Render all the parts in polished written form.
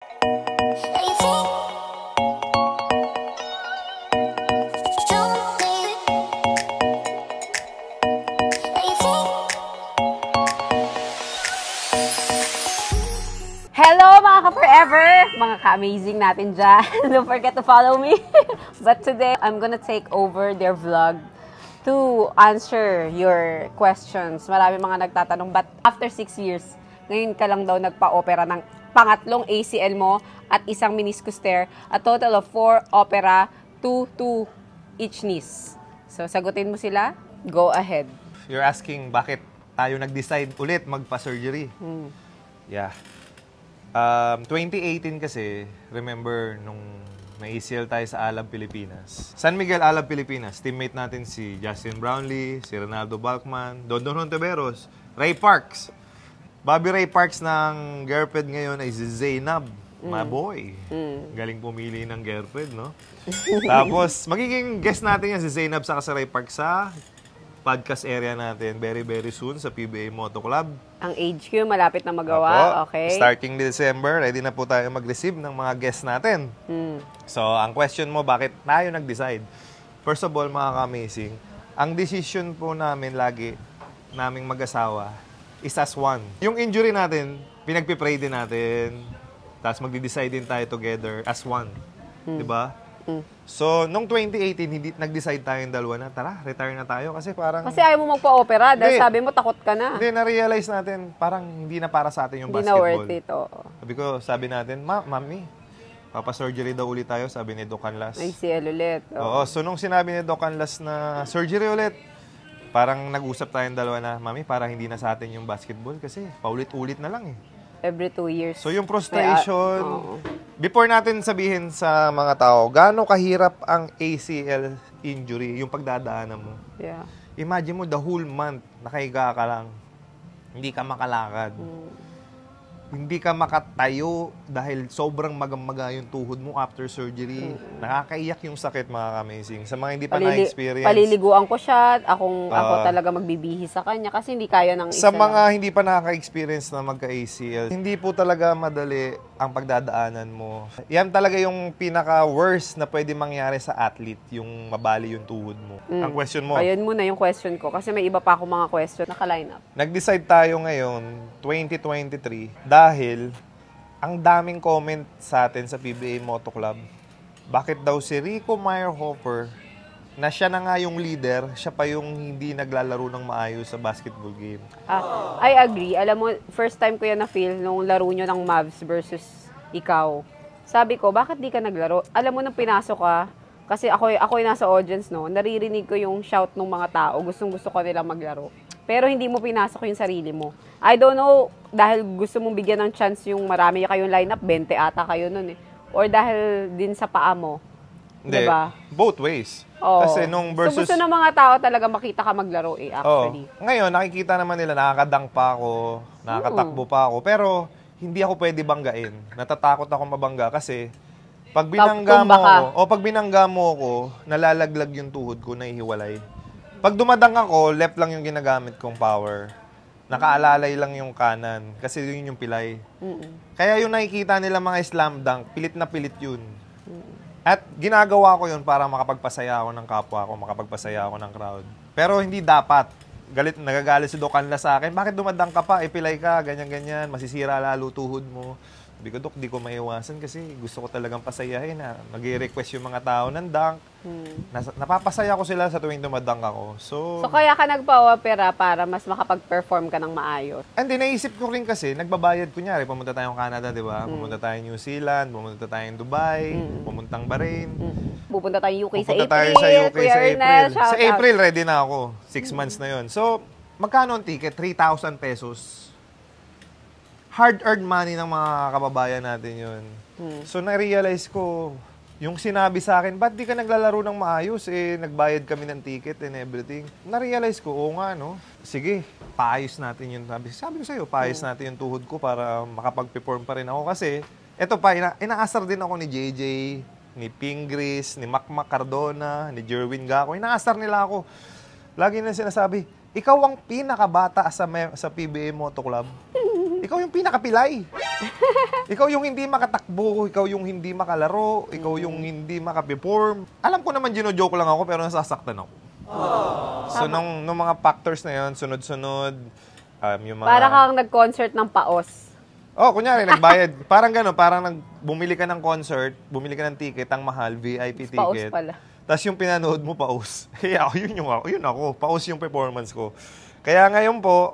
Hello mga ka-forever! Mga ka-amazing natin dyan. Don't forget to follow me. But today, I'm gonna take over their vlog to answer your questions. Marami mga nagtatanong, but after 6 years, ngayon ka lang daw nagpa-opera ng pangatlong ACL mo at isang meniscus tear, a total of 4 opera, 2 to each knees. So, sagutin mo sila. Go ahead. You're asking bakit tayo nag-decide ulit magpa-surgery? Yeah. 2018 kasi, remember, nung may ACL tayo sa Alab, Pilipinas. San Miguel, Alab, Pilipinas. Teammate natin si Justin Brownlee, si Ronaldo Balkman, Dondon Hontiveros, Ray Parks. Bobby Ray Parks ng girlfriend ngayon ay si Zainab. My boy. Galing pumili ng girlfriend, no? Tapos, magiging guest natin yan si Zainab saka si Ray Parks sa podcast area natin very, very soon sa PBA Moto Club. Ang HQ, malapit na magawa. Opo. Okay. Starting December, ready na po tayo mag-receive ng mga guests natin. So, ang question mo, bakit tayo nag-decide? First of all, mga ka-amazing, ang decision po namin lagi, naming mag-asawa, is as one. Yung injury natin, pinagpipray din natin, tapos magdi-decide din tayo together as one. Diba? So, nung 2018, nag-decide tayong dalawa na, tara, retire na tayo kasi parang... Kasi ayaw mo magpa-opera dahil sabi mo takot ka na. Hindi, na-realize natin, parang hindi na para sa atin yung Hindi basketball. na worth it, oo. Sabi natin, Mami, papa-surgery daw ulit tayo, sabi ni Doc Canlas. ACL ulit. Oo, so nung sinabi ni Doc Canlas na surgery ulit, parang nag-usap tayong dalawa na, Mami, parang hindi na sa atin yung basketball kasi paulit-ulit na lang eh. Every 2 years. So yung frustration, before natin sabihin sa mga tao, gaano kahirap ang ACL injury, yung pagdadaanan mo. Yeah. Imagine mo, the whole month, nakahiga ka lang. Hindi ka makalakad. Hindi ka makatayo dahil sobrang magamaga yung tuhod mo after surgery. Nakakaiyak yung sakit, mga ka-amazing. Sa mga hindi pa na-experience. Paliliguan ko siya, ako talaga magbibihi sa kanya kasi hindi kaya ng isa. Sa mga hindi pa nakaka-experience na magka-ACL, hindi po talaga madali ang pagdadaanan mo. Yan talaga yung pinaka-worst na pwede mangyari sa athlete, yung mabali yung tuhod mo. Ang question mo? Ayun muna yung question ko kasi may iba pa akong mga question naka-line up. Nag-decide tayo ngayon, 2023, dahil ang daming comment sa atin sa PBA Moto Club. Bakit daw si Rico Meyerhofer, na siya na nga yung leader, siya pa yung hindi naglalaro ng maayos sa basketball game? I agree. Alam mo, first time ko yan na-feel nung laro nyo ng Mavs versus ikaw. Sabi ko, bakit di ka naglaro? Alam mo, nung pinasok ka, kasi ako yung nasa audience, no, naririnig ko yung shout ng mga tao. Gustong-gusto ko nilang maglaro. Pero hindi mo pinasok yung sarili mo. I don't know, dahil gusto mong bigyan ng chance yung marami kayong lineup, 20 ata kayo nun eh. Or dahil din sa paa mo. Hindi, diba? Both ways. Oo. Kasi nung versus... So gusto ng mga tao talaga makita ka maglaro eh, actually. Ngayon, nakikita naman nila, nakakadang pa ako, nakakatakbo pa ako, pero hindi ako pwede banggain. Natatakot ako mabangga kasi pag binangga mo ako, pag binangga mo ako, nalalaglag yung tuhod ko, nahihiwalay. Pag dumadang ako, left lang yung ginagamit kong power. Nakaalalay lang yung kanan kasi yun yung pilay. Kaya yung nakikita nila mga slam dunk, pilit na pilit yun. At ginagawa ko yun para makapagpasaya ako ng kapwa ko, makapagpasaya ako ng crowd. Pero hindi dapat. Nagagalit si Doc Canlas sa akin, bakit dumadang ka pa, pilay ka, ganyan-ganyan, masisira lalo tuhod mo. Sabi ko, Dok, di ko maiwasan kasi gusto ko talagang pasayahin na mag-request yung mga tao ng dunk. Napapasaya ko sila sa tuwing dumadunk ako. So kaya ka nagpa-opera para mas makapag-perform ka ng maayos? And naisip ko rin kasi, nagbabayad kunyari, pumunta tayong Canada, di ba? Pumunta tayong New Zealand, pumunta tayong Dubai, pumuntang Bahrain. Pupunta tayong UK sa April. Pupunta tayo sa UK Kuya sa Ernel, April. Sa April, ready na ako. 6 months na yon. So, magkano ang ticket? 3,000 pesos. Hard-earned money ng mga kababayan natin yun. So, na-realize ko, yung sinabi sa akin, ba't di ka naglalaro ng maayos? Nagbayad kami ng ticket and everything. Na-realize ko, oo nga, no? Sige, paayos natin yun. Sabi ko sa'yo, paayos natin yung tuhod ko para makapag-perform pa rin ako. Kasi, eto pa, inaasar din ako ni JJ, ni Pingris, ni Macmac Cardona, ni Jerwin Gaco. Inaasar nila ako. Lagi na sinasabi, ikaw ang pinakabata sa PBA Moto Club. Ikaw yung pinakapilay. Ikaw yung hindi makatakbo, ikaw yung hindi makalaro, ikaw yung hindi makaperform. Alam ko naman gino-joke lang ako pero nasasaktan ako. So, nung mga factors na yun, sunod-sunod, yung mga... Para kang nag-concert ng paos. Oh, kunyari, nagbayad. Parang gano'n, bumili ka ng concert, bumili ka ng ticket, ang mahal, VIP Paos ticket. pala. Tapos yung pinanood mo, paus. Kaya yun ako. Paus yung performance ko. Kaya ngayon po,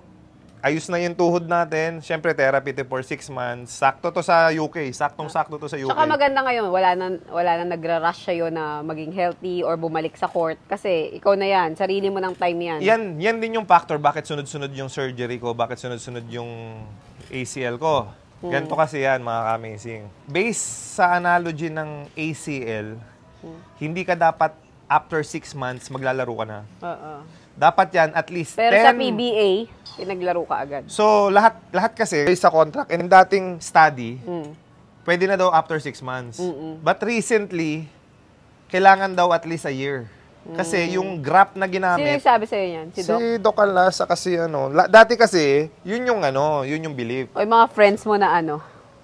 ayos na yung tuhod natin. Siyempre, therapy for 6 months. Sakto to sa UK. Saktong-sakto to sa UK. Tsaka maganda ngayon, wala na nagra-rush sa'yo na maging healthy or bumalik sa court. Kasi ikaw na yan, sarili mo ng time yan. Yan din yung factor bakit sunod-sunod yung surgery ko, bakit sunod-sunod yung ACL ko. Ganito kasi yan, mga ka-amazing. Based sa analogy ng ACL, hindi ka dapat after 6 months maglalaro ka na. Oo. Dapat yan at least Pero 10. sa PBA, pinaglaro ka agad. So, lahat kasi sa contract and dating study, pwede na daw after 6 months. But recently, kailangan daw at least a year. Kasi yung graph na Sino ginamit, yung sabi sa'yo yan? Si Doc? si Doc Alasa kasi dati kasi, yun yung belief. O yung mga friends mo na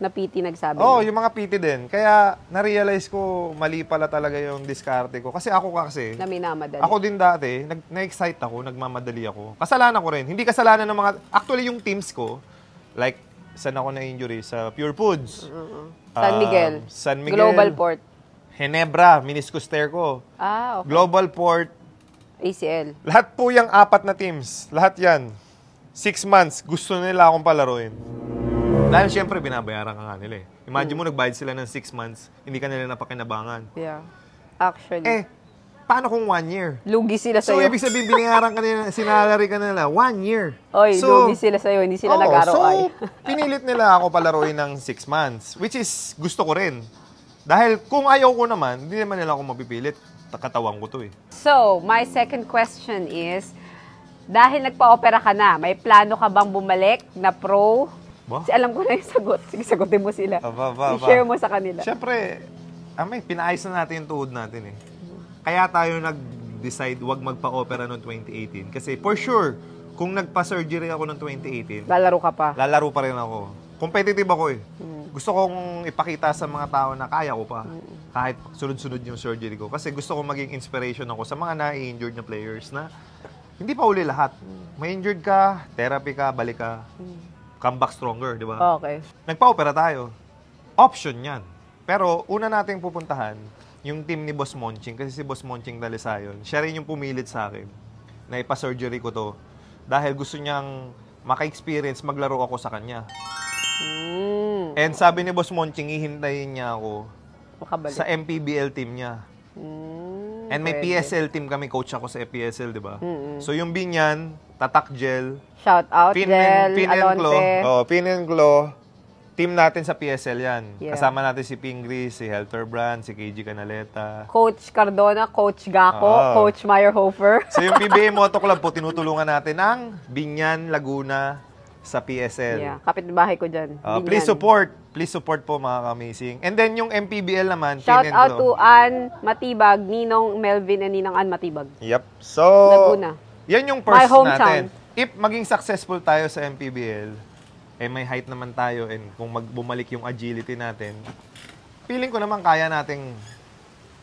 na PT nagsabi Oh, mo? yung mga PT din. Kaya na-realize ko mali pala talaga yung diskarte ko. Kasi ako Na minamadali. ako din dati, na-excite ako, nagmamadali ako. Kasalanan ko rin. Hindi kasalanan ng mga, actually yung teams ko, like, saan ako na-injury? Sa Pure Foods. San Miguel. Global Port. Ginebra, meniscus tear ko. Okay. Global Port. ACL. Lahat po yung 4 na teams. Lahat yan. 6 months, gusto nila akong palaruin. Dahil siyempre, binabayaran ka nga nila eh. Imagine mo, nagbayad sila ng 6 months, hindi ka nila napakinabangan. Yeah. Actually. Paano kung 1 year? Lugi sila So, sa'yo. ibig sabihin, binayaran ka nila, sinalary ka nila, 1 year. Oy, lugi sila sa'yo, hindi sila nag-ROI. So, pinilit nila ako palaruin ng 6 months, which is gusto ko rin. Dahil kung ayaw ko naman, hindi naman nila ako mapipilit. Katawan ko to eh. So, my second question is, dahil nagpa-opera ka na, may plano ka bang bumalik na pro? Ba? Kasi alam ko na yung sagot. Sige, sagutin mo sila. I-share mo sa kanila. Siyempre, pinaayos na natin yung tuhod natin eh. Kaya tayo nag-decide wag magpa-opera noong 2018. Kasi for sure, kung nagpa-surgery ako noong 2018, Lalaro ka pa. lalaro pa rin ako. Competitive ako eh. Gusto kong ipakita sa mga tao na kaya ko pa. Kahit sunod-sunod yung surgery ko. Kasi gusto kong maging inspiration ako sa mga na-injured na players na hindi pa uli lahat. May injured ka, therapy ka, balik ka. Come back stronger, di ba? Okay. Nagpa-opera tayo. Option yan. Pero una nating pupuntahan, yung team ni Boss Monching, kasi si Boss Monching Dalisayon, siya rin yung pumilit sa akin na ipa-surgery ko to dahil gusto niyang maka-experience maglaro ako sa kanya. And sabi ni Boss Monching, hihintayin niya ako Makabalik. sa MPBL team niya. And may Pwede. PSL team kami, coach ako sa PSL, di ba? So yung Binyan, Tatak Gel, Shout out, Del, Alonte. Pin and Claw. Team natin sa PSL yan. Yeah. Kasama natin si Pingris, si Helter Brand, si KG Canaleta. Coach Cardona, Coach Gako, Oo. Coach Meyerhofer. So yung PBA Moto Club po, tinutulungan natin ang Binyan, Laguna sa PSL. Yeah, kapitbahay ko dyan. Please support. Please support po mga ka-amazing. And then yung MPBL naman, Shout Pin and out Claw. to Ann Matibag, Ninong Melvin and Ninang Ann Matibag. Yep. So, Laguna. yan yung My first hometown. natin. If maging successful tayo sa MPBL, may height naman tayo and kung bumalik yung agility natin, feeling ko naman kaya nating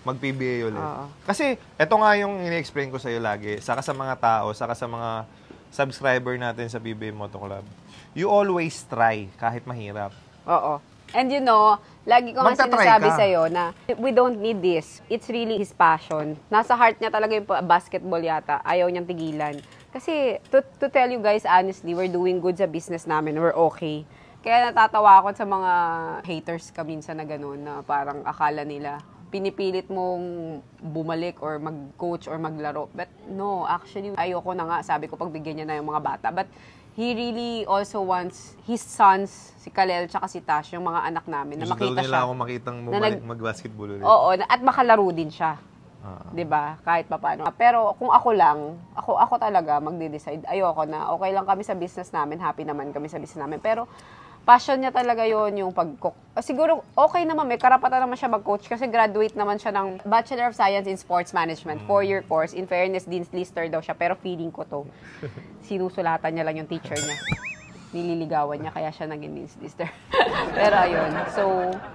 mag-PBA ulit. Oo. Kasi ito nga yung ini-explain ko sa iyo lagi, saka sa mga tao, saka sa mga subscriber natin sa PBA Moto Club. You always try kahit mahirap. Oo. And you know, lagi ko nga Magta-try sinasabi ka. sa'yo na we don't need this. It's really his passion. Nasa heart niya talaga yung basketball yata. Ayaw niyang tigilan. Kasi, to tell you guys honestly, we're doing good sa business namin. We're okay. Kaya natatawa ako sa mga haters ka minsan na gano'n, na parang akala nila pinipilit mong bumalik or mag-coach or maglaro. But no, actually, ayoko na nga. Sabi ko, pagbigyan niya na yung mga bata. But he really also wants his sons, si Kalel, tsaka si Tash, yung mga anak namin, na Gusto makita nila siya. ako makitang na bumalik mag-basketball ulit. Oo, at makalaro din siya. 'Di ba? Kahit papaano. Pero kung ako lang, ako talaga magde-decide. Ayoko na. Okay lang kami sa business namin, happy naman kami sa business namin. Pero passion niya talaga yon yung pag-cook. Siguro okay naman, may karapatan naman siya mag-coach kasi graduate naman siya ng Bachelor of Science in Sports Management, 4-year course. In fairness, Dean's Lister daw siya, pero feeling ko to. Sinusulatan niya lang yung teacher niya. nililigawan niya, kaya siya naging dean's lister. Pero ayun, so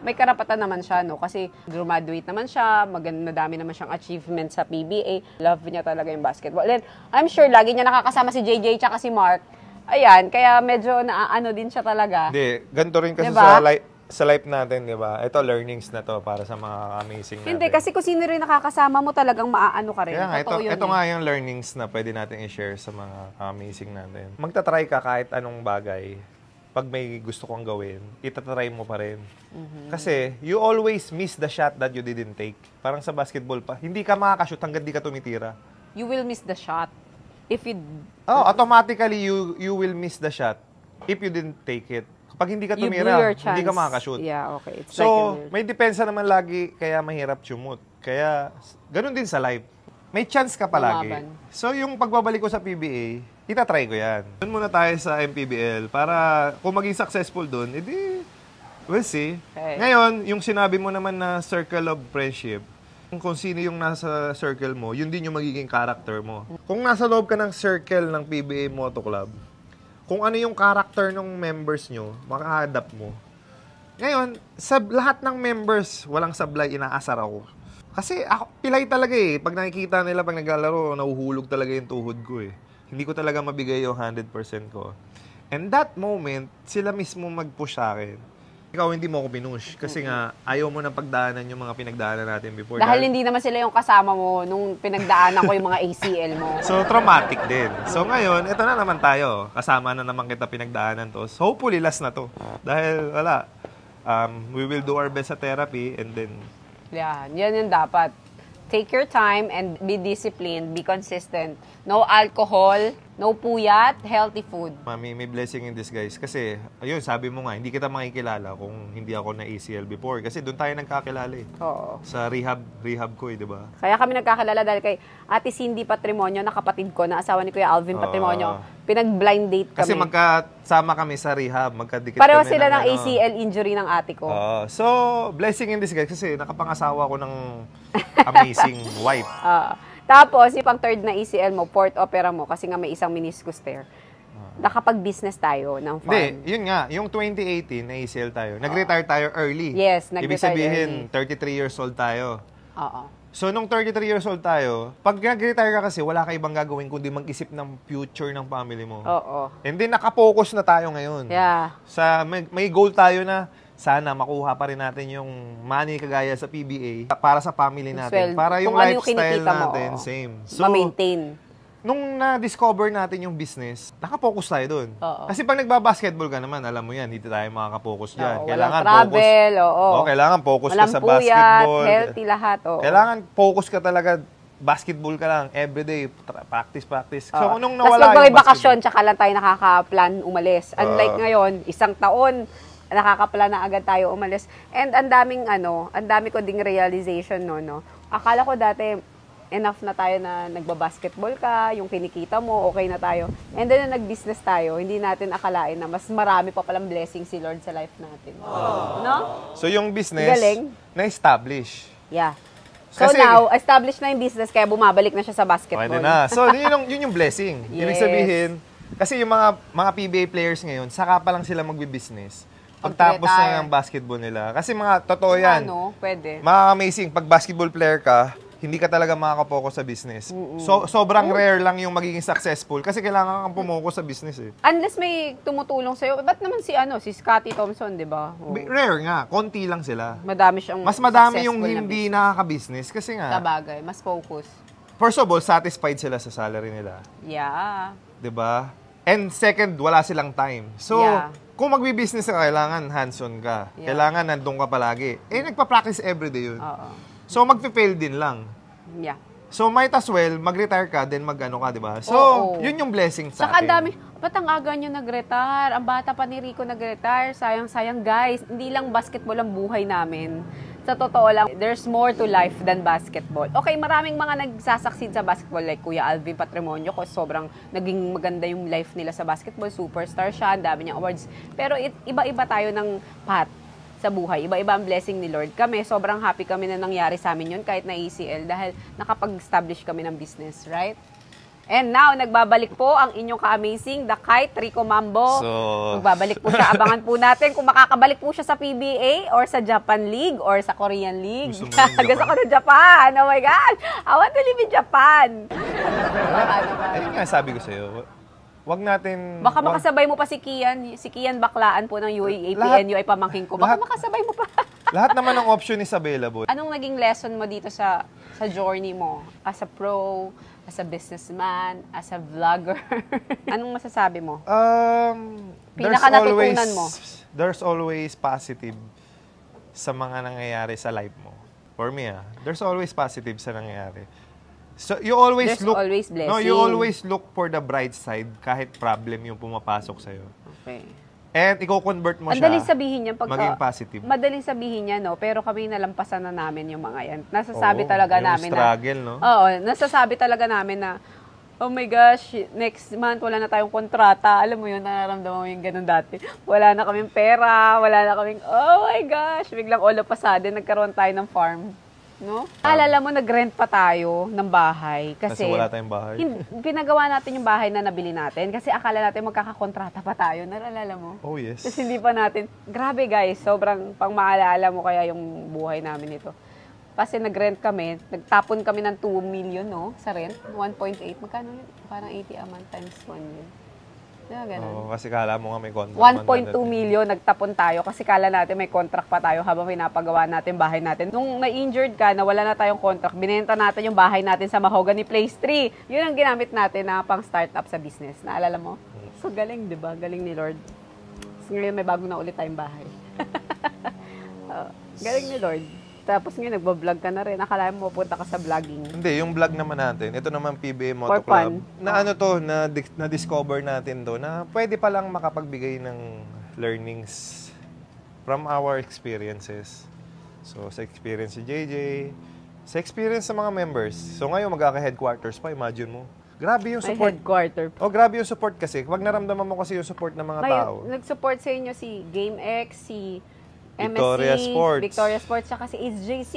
may karapatan naman siya, no? Kasi graduate naman siya, madami naman siyang achievement sa PBA. Love niya talaga yung basketball. And I'm sure lagi niya nakakasama si JJ tsaka si Mark. Ayan, kaya medyo naaano din siya talaga. Hindi, ganito rin kasi diba? sa life natin, di ba? Ito, learnings na to para sa mga amazing natin. Hindi, kasi kung sino rin nakakasama mo, talagang maaano ka rin. Kaya nga, ito nga yung learnings na pwede natin i-share sa mga amazing natin. Magta-try ka kahit anong bagay. Pag may gusto kong gawin, itatry mo pa rin. Kasi, you always miss the shot that you didn't take. Parang sa basketball pa, hindi ka makakashoot hanggang di ka tumitira. You will miss the shot. If you... automatically, you will miss the shot if you didn't take it. Pag hindi ka tumira, hindi ka makakashoot. Yeah, okay. It's so, may depensa naman lagi, kaya mahirap sumut. Kaya, ganun din sa life. May chance ka palagi. So, yung pagbabalik ko sa PBA, itatry ko yan. Doon muna tayo sa MPBL para kung maging successful doon, edi, we'll see. Okay. Ngayon, yung sinabi mo naman na circle of friendship, kung sino yung nasa circle mo, yun din yung magiging character mo. Kung nasa loob ka ng circle ng PBA Moto Club, kung ano yung character ng members nyo, maka-adapt mo. Ngayon, sa lahat ng members, walang sablay, inaasar ako. Kasi ako, pilay talaga eh. Pag nakikita nila, pag naglalaro, nahuhulog talaga yung tuhod ko eh. Hindi ko talaga mabigay yung 100% ko. And that moment, sila mismo mag-push sa akin. Ikaw hindi mo ako pinush. Kasi nga, ayaw mo nang pagdaanan yung mga pinagdaanan natin before. Dahil hindi naman sila yung kasama mo nung pinagdaanan ko yung mga ACL mo. So, traumatic din. So, ngayon, ito na naman tayo. Kasama na naman kita pinagdaanan to. So, hopefully, last na to. Dahil, wala. We will do our best sa therapy and then... Yeah, yan yung dapat. Take your time and be disciplined, be consistent. No alcohol, no puyat, healthy food. Mami, may blessing in disguise. Kasi, ayun, sabi mo nga, hindi kita makikilala kung hindi ako na ACL before. Kasi doon tayo nagkakilala eh. Oo. Sa rehab ko eh, di ba? Kaya kami nagkakilala dahil kay Ate Cindy Patrimonio, na kapatid ko, na asawa ni Kuya Alvin Patrimonio. Pinag-blind date kami. Kasi magkasama kami sa rehab, magkadikit pareho kami. Sila ng ACL injury ng ate ko. So, blessing in disguise kasi nakapangasawa ko ng amazing wife. Tapos, yung pang third na ACL mo, fourth opera mo, kasi nga may isang meniscus tear. Nakapag-business tayo ng farm. Hindi, yun nga, yung 2018 na ACL tayo, nag-retire tayo early. Yes, nag-retire Ibig sabihin, early. 33 years old tayo. Oo. So, nung 33 years old tayo, pag nag-retire ka kasi, wala ka ibang gagawin kundi mag-isip ng future ng family mo. Oo. And then, nakapokus na tayo ngayon. Yeah. May goal tayo na sana makuha pa rin natin yung money kagaya sa PBA para sa family natin. Para yung lifestyle natin, same. So, ma-maintain. Nung na-discover natin yung business, nakapokus tayo dun. Kasi pag nagbabasketball ka naman, alam mo yan, hindi tayo makakapokus dyan. Kailangan travel, kailangan focus ka sa puyat, basketball. Healthy lahat, Kailangan focus ka talaga, basketball ka lang, everyday, practice. So, nung nawala tapos pag may bakasyon, tsaka lang tayo nakaka-plan umalis. Unlike ngayon, isang taon, nakakaplan na agad tayo umalis. And ang dami ko ding realization no. Akala ko dati enough na tayo na nagba-basketball ka, yung kinikita mo, okay na tayo. And then nag-business tayo, hindi natin akalain na mas marami pa palang blessing si Lord sa life natin. No? So yung business na-establish. Yeah. So now, established na yung business, kaya bumabalik na siya sa basketball. Okay na. So yun yung blessing. Yes. Ibig sabihin, kasi yung mga PBA players ngayon, saka pa lang sila magbi-business. Pagtapos na yung basketball nila. Kasi mga totoo yan. Pwede. Amazing. Pag basketball player ka, hindi ka talaga makakapokus sa business. So, sobrang rare lang yung magiging successful kasi kailangan kang pumukus sa business eh. Unless may tumutulong sa'yo. Ba't naman si Scottie Thompson, di ba? Rare nga. Konti lang sila. Mas madami yung hindi nakaka-business kasi nga. Sabagay. Mas focus. First of all, satisfied sila sa salary nila. Yeah. Di ba? And second, wala silang time. So, kung magbi-business ka, kailangan hands-on ka. Yeah. Kailangan nandun ka palagi. Nagpa-practice everyday yun. So, magpe-fail din lang. Yeah. So, might as well, mag-retire ka, then mag-ano ka, di ba? So, yun yung blessing sa atin. Saka dami, ba't ang aga nyo nag-retire? Ang bata pa ni Rico nag-retire. Sayang-sayang, guys. Hindi lang basketball ang buhay namin. Sa totoo lang, there's more to life than basketball. Okay, maraming mga nagsasucceed sa basketball like Kuya Alvin Patrimonio ko. Sobrang naging maganda yung life nila sa basketball. Superstar siya, ang dami niyang awards. Pero iba-iba tayo ng path sa buhay. Iba-iba ang blessing ni Lord. Kami, sobrang happy kami na nangyari sa amin yun kahit na ACL dahil nakapag-establish kami ng business, right? And now, nagbabalik po ang inyong ka-amazing, The Kite Rico Mambo. So, Magbabalik po siya. Abangan po natin kung makakabalik po siya sa PBA or sa Japan League or sa Korean League. Gusto mo yung Japan? Gusto ko ng Japan. Oh my God! I want to live in Japan. ayun nga sabi ko sa'yo. Wag natin... Baka makasabay mo pa si Kian. Si Kian Baklaan po ng UAAPNU ay pamangking ko. Baka makasabay mo pa. Lahat naman ng option is available. Anong naging lesson mo dito sa journey mo? As a pro, as a businessman, as a vlogger? Anong masasabi mo? Pinaka-natutunan mo? There's always positive sa mga nangyayari sa life mo. For me, there's always positive sa nangyayari. So you always There's always blessing. No, you always look for the bright side kahit problem yung pumapasok sa iyo. Okay. And i-convert mo siya. Madaling sabihin niya pagka maging positive. Madaling sabihin niya, no, pero kami nalampasan na namin yung mga yan. Nasasabi talaga yung namin struggle, na no? Oo, nasasabi talaga namin na oh my gosh, next month wala na tayong kontrata. Alam mo yun, nararamdaman mo yung ganun dati. Wala na kaming pera, wala na kaming, oh my gosh, biglang all of a sudden, nagkaroon tayo ng farm. No? Alala mo, nag-rent pa tayo ng bahay. Kasi wala tayong bahay. Pinagawa natin yung bahay na nabili natin. Kasi akala natin magkakakontrata pa tayo. Nalala mo? Oh, yes. Kasi hindi pa natin. Grabe guys, sobrang pang maalala mo kaya yung buhay namin ito. Kasi nag-rent kami, nagtapon kami ng 2 million, no? Sa rent, 1.8. Magkano yun? Parang 80 a month times 1 yun. Yeah, ganun. Kasi kala mo nga may contract. 1.2 million nagtapon tayo kasi kala natin may contract pa tayo habang pinapagawa natin bahay natin. Nung na-injured ka, na wala na tayong contract, binenta natin yung bahay natin sa Mahogany Place 3. Yun ang ginamit natin na pang startup sa business. Naalala mo? So galing, di ba? Galing ni Lord. So, ngayon may bago na ulit tayong bahay. Galing ni Lord. Tapos ngayon, nagbablog ka na rin. Akala mo pupunta ka sa vlogging. Hindi, yung vlog naman natin, ito naman PBA Moto For Club. fun. Na ano to, na-discover natin to, na pwede palang makapagbigay ng learnings from our experiences. So, sa experience si JJ, sa experience sa mga members. So, ngayon magkaka-headquarters pa, imagine mo. Grabe yung May support. headquarter. Oh, grabe yung support kasi. Pag naramdaman mo kasi yung support ng mga tao. Nag-support sa inyo si GameX, si Victoria MSC, Sports. Victoria Sports, saka si HJC.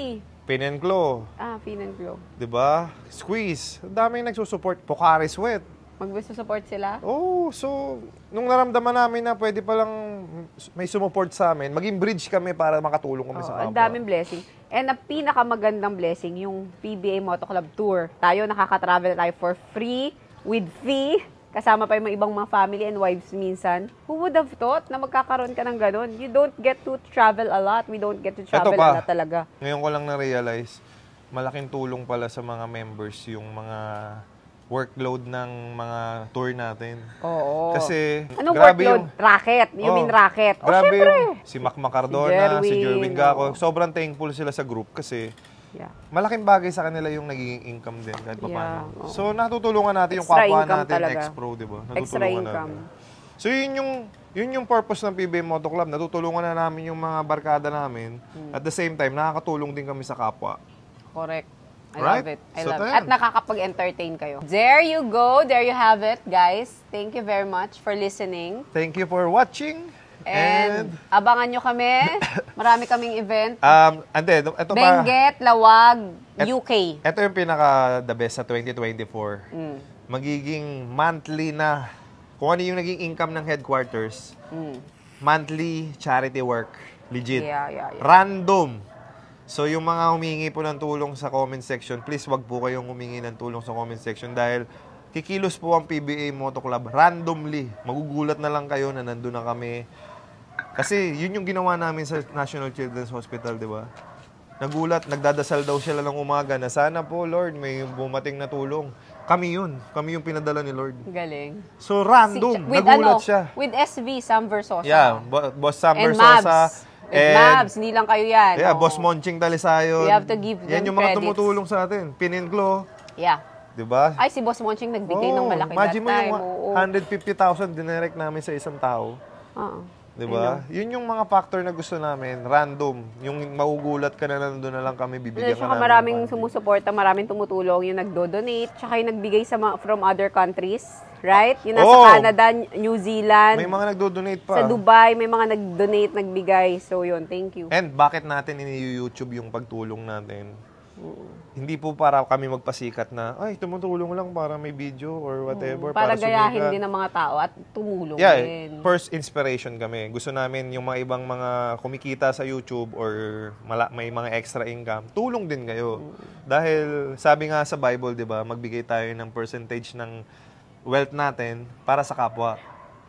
Pin and Claw. Pin and Glow. Diba? Squeeze. Ang daming nagsusupport. Pocari Sweat. Mag-support sila? Oh, so, nung naramdaman namin na pwede palang may sumuport sa amin, maging bridge kami para makatulong kami sa kapwa. Ang daming blessing. And ang pinakamagandang blessing, yung PBA Moto Club Tour. Tayo, nakaka-travel tayo for free, with fee. Kasama pa yung mga ibang mga family and wives minsan. Who would have thought na magkakaroon ka ng ganun? You don't get to travel a lot. We don't get to travel a lot talaga. Ngayon ko lang na-realize, malaking tulong pala sa mga members yung mga workload ng mga tour natin. Oo. Kasi, Anong grabe workload? yung... Racket. You mean racket? Grabe syempre. yung si Mac Macardona, si Jerwin Gaco. oo. Sobrang thankful sila sa group kasi Yeah. malaking bagay sa kanila yung nagiging income din kahit pa paano. oo. So, natutulungan natin yung Extra kapwa income natin, talaga. ex-pro, di ba? Extra income. So, yun yung purpose ng PBA Moto Club. Natutulungan na namin yung mga barkada namin. At the same time, nakakatulong din kami sa kapwa. Correct. I Right? love it. I So, love it. then. At nakakapag-entertain kayo. There you go. There you have it, guys. Thank you very much for listening. Thank you for watching. And abangan nyo kami. Marami kaming event. Ande, ito pa. Benguet, Lawag, UK. Ito yung pinaka-the best sa 2024. Magiging monthly na, kung ano yung naging income ng headquarters, monthly charity work. Legit. Yeah. Random. So, yung mga humingi po ng tulong sa comment section, please wag po kayong humingi ng tulong sa comment section dahil kikilos po ang PBA Moto Club randomly. Magugulat na lang kayo na nandun na kami. Kasi yun yung ginawa namin sa National Children's Hospital, di ba? Nagulat, nagdadasal daw sila ng umaga na sana po, Lord, may bumating na tulong. Kami yun. Kami yung pinadala ni Lord. Galing. So, random. Nagulat siya. With SV, Sam Versosa. Yeah, Boss Sam And Versosa. Mabs. And Mabs, hindi lang kayo yan. Yeah, Oo. Boss Monching Talisayon. We have to give them Yan yung mga credits. tumutulong sa atin. Pin and Claw. Yeah. Di ba? Ay, si Boss Monching nagbigay ng malaki imagine mo that time. yung 150,000 dinirect namin sa isang tao. Oo. Di ba? Yun yung mga factor na gusto namin. Random. Yung magugulat ka na nandun na lang kami, bibigyan ka Saka namin. maraming ng sumusuporta, maraming tumutulong, yung nagdo-donate, tsaka yung nagbigay sa from other countries, right? Yung nasa Oo. Canada, New Zealand, May mga nagdo-donate pa. sa Dubai, may mga nag-donate, nagbigay. So yun, thank you. And bakit natin ini-YouTube yung pagtulong natin? Hindi po para kami magpasikat na, ay, tumutulong lang para may video or whatever. Para gayahin sumikat. din ng mga tao at tumulong Yeah, din. first inspiration kami. Gusto namin yung mga ibang mga kumikita sa YouTube or may mga extra income, tulong din kayo. Dahil sabi nga sa Bible, 'di ba, magbigay tayo ng percentage ng wealth natin para sa kapwa.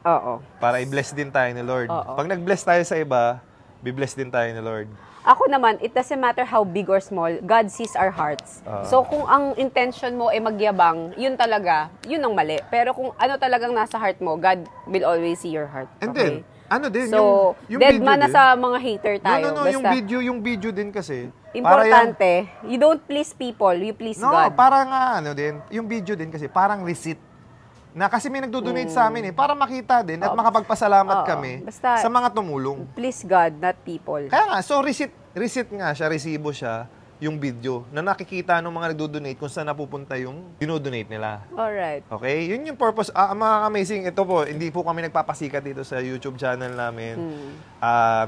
Oo. Para i-bless din tayo ni Lord. Oo. Pag nag-bless tayo sa iba, bi-bless din tayo ni Lord. Ako naman, it doesn't matter how big or small, God sees our hearts. So kung ang intention mo ay magyabang, yun talaga, yun ang mali. Pero kung ano talagang nasa heart mo, God will always see your heart. And then, ano din, so, yung dead video man na din. sa mga hater tayo. No, Basta, yung video din kasi. importante, you don't please people, you please God. Parang ano din, yung video din kasi parang receipt. Na kasi may nagdo-donate sa amin para makita din at makapagpasalamat kami Basta, sa mga tumulong. Please God, not people. Kaya nga, so receipt nga siya, resibo siya, yung video na nakikita ng mga nagdo-donate kung saan napupunta yung dinodonate nila. Alright. Okay? Yun yung purpose. Mga amazing, ito po, hindi po kami nagpapasikat dito sa YouTube channel namin.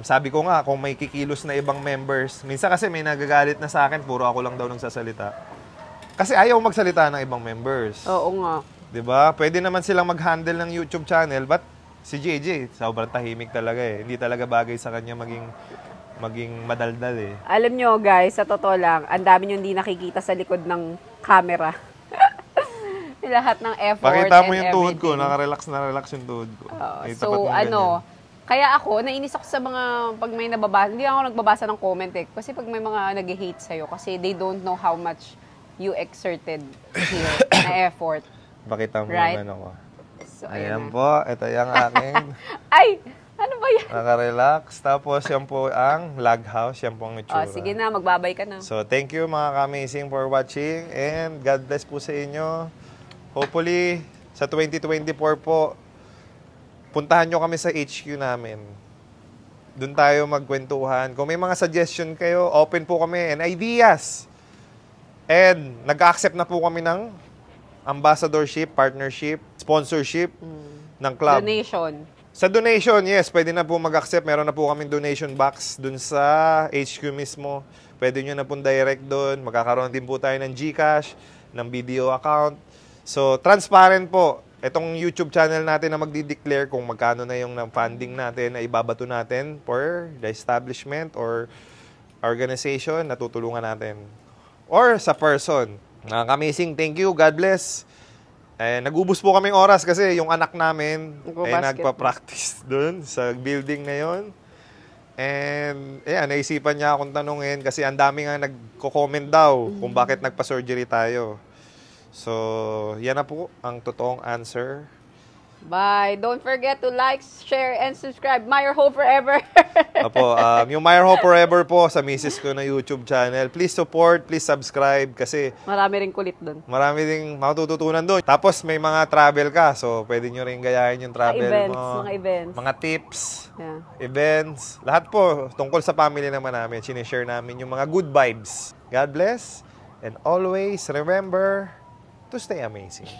Sabi ko nga, kung may kikilos na ibang members, minsan kasi may nagagalit na sa akin, puro ako lang daw nagsasalita. Kasi ayaw magsalita ng ibang members. Oo nga. 'Di ba? Pwede naman silang mag-handle ng YouTube channel, but si JJ, sobrang tahimik talaga eh. Hindi talaga bagay sa kanya maging madaldal eh. Alam nyo guys, sa totoo lang, ang dami nyo hindi nakikita sa likod ng camera. Lahat ng effort Pakita mo and yung tuhod ko, everything. naka-relax na relax yung tuhod ko. May tapat So, mo ganyan. kaya ako, nainis ako sa mga, pag may nababasa, hindi ako nagbabasa ng comment eh. Kasi pag may mga nag-hate sa'yo, kasi they don't know how much you exerted here na effort. Pakita mo Right? naman ako. So, Ayan na. po, ito yung aking Ay! Ano ba yan? naka-relax. Tapos yan po ang log house, yan po ang itsura. Sige na, magbabay ka na. So, thank you mga ka-amazing for watching and God bless po sa inyo. Hopefully, sa 2024 po, puntahan nyo kami sa HQ namin. Doon tayo magkwentuhan. Kung may mga suggestion kayo, open po kami and ideas. And nag-accept na po kami ng ambassadorship, partnership, sponsorship ng club. Donation. Sa donation, yes, pwede na po mag-accept. Meron na po kaming donation box dun sa HQ mismo. Pwede nyo na po direct dun. Magkakaroon din po tayo ng GCash, ng video account. So, transparent po. Itong YouTube channel natin na magdi-declare kung magkano na yung funding natin na ibabato natin for the establishment or organization na tutulungan natin. Or sa person. Amazing. Thank you. God bless. Nag-ubos po kaming oras kasi yung anak namin ay nagpa-practice doon sa building na yon. And naisipan niya akong tanungin kasi ang dami nga nagko-comment daw kung bakit nagpa-surgery tayo. So, yan na po ang totoong answer. Bye. Don't forget to like, share, and subscribe. Mayor Ho Forever. Apo, yung Mayor Ho Forever po sa misis ko na YouTube channel. Please support, please subscribe kasi Marami rin kulit doon. marami ding matututunan doon. Tapos may mga travel ka, so pwede nyo rin gayahin yung travel events, mo. mga events. Mga tips, Yeah. events. Lahat po, tungkol sa family naman namin. Sinishare namin yung mga good vibes. God bless. And always remember to stay amazing.